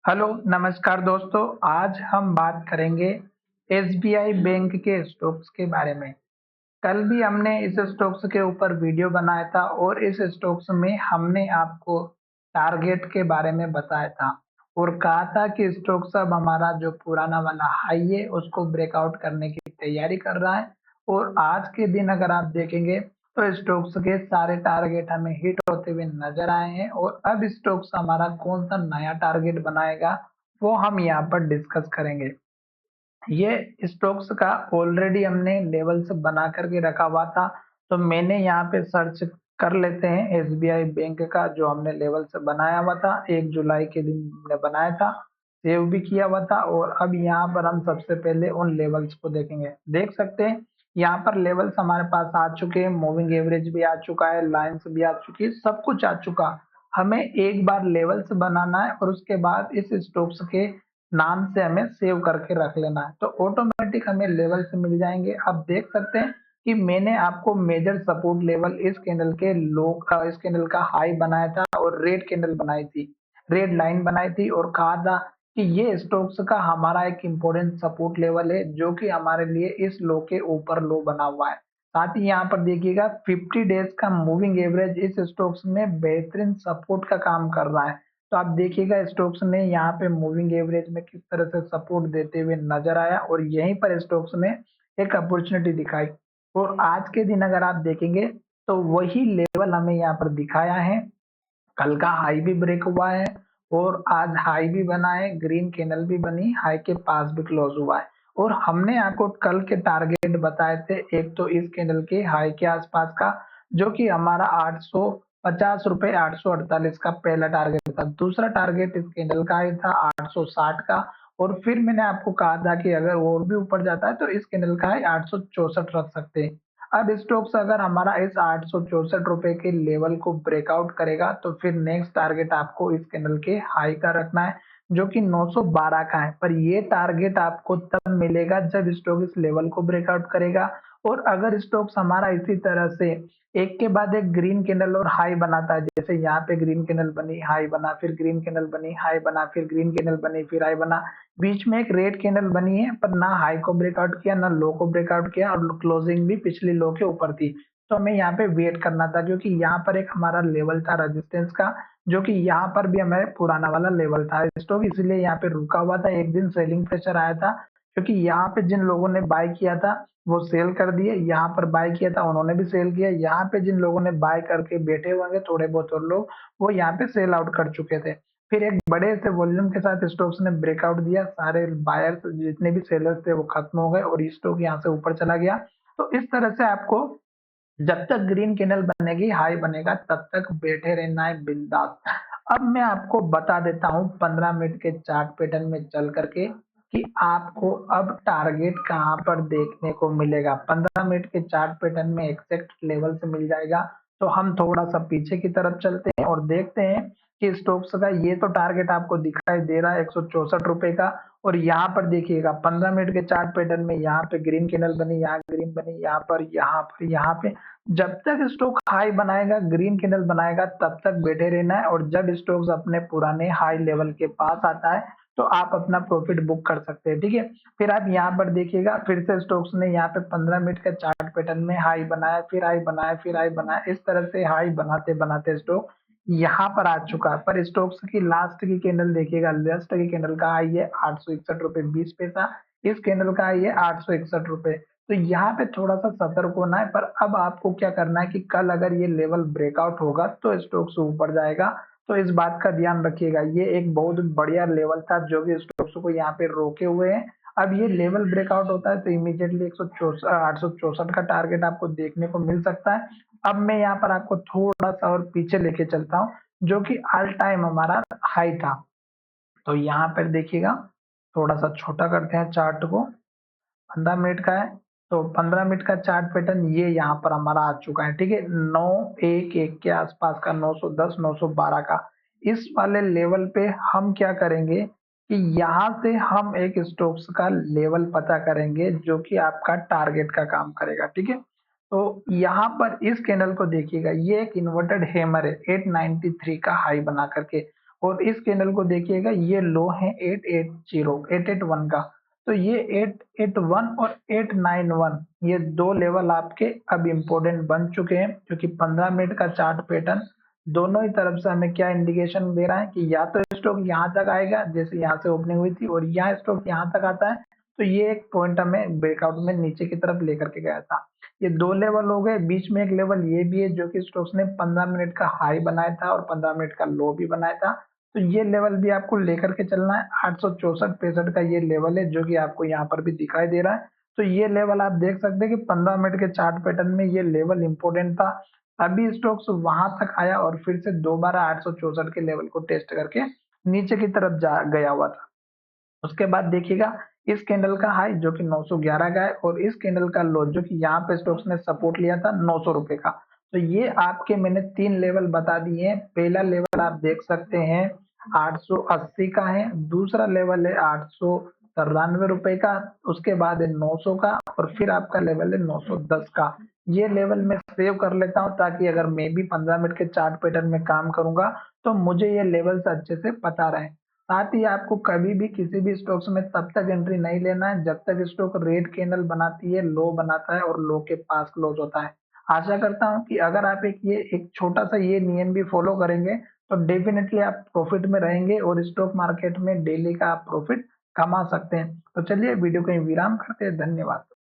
Hello, नमस्कार दोस्तों। आज हम बात करेंगे एसबीआई बैंक के स्टॉक्स के बारे में। कल भी हमने इस स्टॉक्स के ऊपर वीडियो बनाया था और इस स्टॉक्स में हमने आपको टारगेट के बारे में बताया था और कहा था कि स्टॉक्स अब हमारा जो पुराना वाला हाई है उसको ब्रेकआउट करने की तैयारी कर रहा है। और आज के दिन अगर आप देखेंगे तो स्टॉक्स के सारे टारगेट हमें हिट होते हुए नजर आए हैं और अब स्टॉक्स हमारा कौन सा नया टारगेट बनाएगा वो हम यहाँ पर डिस्कस करेंगे। ये स्टॉक्स का ऑलरेडी हमने लेवल्स बना करके रखा हुआ था, तो मैंने यहाँ पे सर्च कर लेते हैं एसबीआई बैंक का जो हमने लेवल्स बनाया हुआ था। 1 जुलाई के दिन हमने बनाया था, सेव भी किया हुआ था और अब यहाँ पर हम सबसे पहले उन लेवल्स को देखेंगे। देख सकते हैं यहाँ पर लेवल्स हमारे पास आ चुके हैं, मूविंग एवरेज भी आ चुका है, लाइन्स भी आ चुकी है, सब कुछ आ चुका। हमें एक बार लेवल्स बनाना है और उसके बाद इस स्टॉक्स के नाम से हमें सेव करके रख लेना है, तो ऑटोमेटिक हमें लेवल से मिल जाएंगे। आप देख सकते हैं कि मैंने आपको मेजर सपोर्ट लेवल इस कैंडल के लो का, इस कैंडल का हाई बनाया था और रेड कैंडल बनाई थी, रेड लाइन बनाई थी और कहा था कि ये स्टॉक्स का हमारा एक इम्पोर्टेंट सपोर्ट लेवल है जो कि हमारे लिए इस लो के ऊपर लो बना हुआ है। साथ ही यहाँ पर देखिएगा 50 डेज का मूविंग एवरेज इस स्टॉक्स में बेहतरीन सपोर्ट का काम कर रहा है। तो आप देखिएगा स्टोक्स ने यहाँ पे मूविंग एवरेज में किस तरह से सपोर्ट देते हुए नजर आया और यहीं पर स्टोक्स ने एक अपॉर्चुनिटी दिखाई। और आज के दिन अगर आप देखेंगे तो वही लेवल हमें यहाँ पर दिखाया है। कल का हाई भी ब्रेक हुआ है और आज हाई भी बना है, ग्रीन कैंडल भी बनी, हाई के पास भी क्लोज हुआ है। और हमने आपको कल के टारगेट बताए थे, एक तो इस कैंडल के हाई के आसपास का जो कि हमारा 850 रुपए 848 का पहला टारगेट था। दूसरा टारगेट इस कैंडल का ही था 860 का। और फिर मैंने आपको कहा था कि अगर और भी ऊपर जाता है तो इस कैंडल का ही 864 रख सकते हैं। अब स्टॉक्स अगर हमारा इस 864 रुपए के लेवल को ब्रेकआउट करेगा तो फिर नेक्स्ट टारगेट आपको इस कैंडल के हाई का रखना है जो कि 912 का है। पर ये टारगेट आपको तब मिलेगा जब स्टॉक इस लेवल को ब्रेकआउट करेगा। और अगर स्टॉक्स हमारा इसी तरह से एक के बाद एक ग्रीन कैंडल और हाई बनाता है, जैसे यहाँ पे ग्रीन कैंडल बनी, हाई बना, फिर ग्रीन कैंडल बनी, हाई बना, फिर ग्रीन कैंडल बनी, फिर हाई बना, बीच में एक रेड कैंडल बनी है पर ना हाई को ब्रेकआउट किया ना लो को ब्रेकआउट किया और क्लोजिंग भी पिछली लो के ऊपर थी। तो हमें यहाँ पे वेट करना था क्योंकि यहाँ पर एक हमारा लेवल था रेजिस्टेंस का जो कि यहाँ पर भी हमारे पुराना वाला लेवल था। स्टॉक इसलिए यहाँ पे रुका हुआ था, एक दिन सेलिंग प्रेशर आया था क्योंकि यहाँ पे जिन लोगों ने बाय किया था वो सेल कर दिए, यहाँ पर बाय किया था उन्होंने भी सेल किया, यहाँ पे जिन लोगों ने बाय करके बैठे हुए होंगे थोड़े बहुत और लोग वो यहाँ पे सेल आउट कर चुके थे। फिर एक बड़े से वॉल्यूम के साथ स्टॉक्स ने ब्रेकआउट दिया, सारे बायर्स जितने भी सेलर्स थे वो खत्म हो गए और स्टॉक यहाँ से ऊपर चला गया। तो इस तरह से आपको जब तक ग्रीन कैंडल बनेगी, हाई बनेगा, तब तक बैठे रहना है बिंदास। अब मैं आपको बता देता हूँ 15 मिनट के चार्ट पैटर्न में चल करके कि आपको अब टारगेट कहाँ पर देखने को मिलेगा। 15 मिनट के चार्ट पैटर्न में एग्जैक्ट लेवल से मिल जाएगा। तो हम थोड़ा सा पीछे की तरफ चलते हैं और देखते हैं कि स्टॉक्स का ये तो टारगेट आपको दिखाई दे रहा है 164 रुपए का। और यहाँ पर देखिएगा 15 मिनट के चार्ट पैटर्न में यहाँ पे ग्रीन कैंडल बनी, यहाँ ग्रीन बनी, यहाँ पर, यहाँ पर, यहाँ पे। जब तक स्टॉक हाई बनाएगा, ग्रीन कैंडल बनाएगा, तब तक बैठे रहना है और जब स्टॉक्स अपने पुराने हाई लेवल के पास आता है तो आप अपना प्रॉफिट बुक कर सकते हैं। ठीक है, फिर आप यहाँ पर देखिएगा फिर से स्टॉक्स ने यहाँ पे 15 मिनट का चार्ट पैटर्न में हाई बनाया, फिर हाई बनाया, फिर हाई बनाया, इस तरह से हाई बनाते बनाते स्टॉक यहाँ पर आ चुका है। पर स्टॉक्स की लास्ट की कैंडल देखिएगा, लास्ट की कैंडल का हाई है 861 रुपए 20 पैसा, इस कैंडल का हाई है 861 रुपए। तो यहाँ पे थोड़ा सा सतर्क होना है। पर अब आपको क्या करना है कि कल अगर ये लेवल ब्रेकआउट होगा तो स्टॉक्स ऊपर जाएगा। तो इस बात का ध्यान रखिएगा, ये एक बहुत बढ़िया लेवल था जो कि स्टॉक्स को यहाँ पे रोके हुए हैं। अब ये लेवल ब्रेकआउट होता है तो इमीडिएटली 864 का टारगेट आपको देखने को मिल सकता है। अब मैं यहाँ पर आपको थोड़ा सा और पीछे लेके चलता हूँ जो कि ऑल टाइम हमारा हाई था। तो यहाँ पर देखिएगा, थोड़ा सा छोटा करते हैं चार्ट को, 15 मिनट का है। तो 15 मिनट का चार्ट पैटर्न ये यहाँ पर हमारा आ चुका है। ठीक है, 911 के आसपास का, 910 912 का, इस वाले लेवल पे हम क्या करेंगे कि यहाँ से हम एक स्टॉक्स का लेवल पता करेंगे जो कि आपका टारगेट का काम करेगा। ठीक है, तो यहाँ पर इस कैंडल को देखिएगा, ये एक इन्वर्टेड हैमर है 893 का हाई बना करके। और इस कैंडल को देखिएगा, ये लो है 881 का। तो ये 881 और 891 ये दो लेवल आपके अब इम्पोर्टेंट बन चुके हैं, क्योंकि 15 मिनट का चार्ट पैटर्न दोनों ही तरफ से हमें क्या इंडिकेशन दे रहा है कि या तो स्टॉक यहाँ तक आएगा, जैसे यहाँ से ओपनिंग हुई थी, और यहाँ स्टॉक यहाँ तक आता है तो ये एक पॉइंट हमें ब्रेकआउट में नीचे की तरफ लेकर के गया था। ये दो लेवल हो गए, बीच में एक लेवल ये भी है जो कि स्टॉक्स ने 15 मिनट का हाई बनाया था और 15 मिनट का लो भी बनाया था। तो ये लेवल भी आपको लेकर के चलना है। 864-65 का ये लेवल है जो कि आपको यहाँ पर भी दिखाई दे रहा है। तो ये लेवल आप देख सकते हैं कि 15 मिनट के चार्ट पैटर्न में ये लेवल इंपॉर्टेंट था। अभी स्टॉक्स वहां तक आया और फिर से दोबारा 864 के लेवल को टेस्ट करके नीचे की तरफ जा गया हुआ था। उसके बाद देखिएगा, इस कैंडल का हाई जो कि 911 का है और इस कैंडल का लो जो कि यहाँ पे स्टॉक्स ने सपोर्ट लिया था 900 रुपए का। तो ये आपके मैंने 3 लेवल बता दिए हैं। पहला लेवल आप देख सकते हैं 880 का है, दूसरा लेवल है 893 रुपए का, उसके बाद है 900 का, और फिर आपका लेवल है 910 का। ये लेवल मैं सेव कर लेता हूँ ताकि अगर मैं भी 15 मिनट के चार्ट पैटर्न में काम करूंगा तो मुझे ये लेवल्स अच्छे से पता रहे। साथ ही आपको कभी भी किसी भी स्टॉक्स में तब तक एंट्री नहीं लेना है जब तक स्टॉक रेड कैंडल बनाती है, लो बनाता है और लो के पास क्लोज होता है। आशा करता हूं कि अगर आप एक छोटा सा ये नियम भी फॉलो करेंगे तो डेफिनेटली आप प्रॉफिट में रहेंगे और स्टॉक मार्केट में डेली का आप प्रॉफिट कमा सकते हैं। तो चलिए वीडियो को विराम करते हैं। धन्यवाद।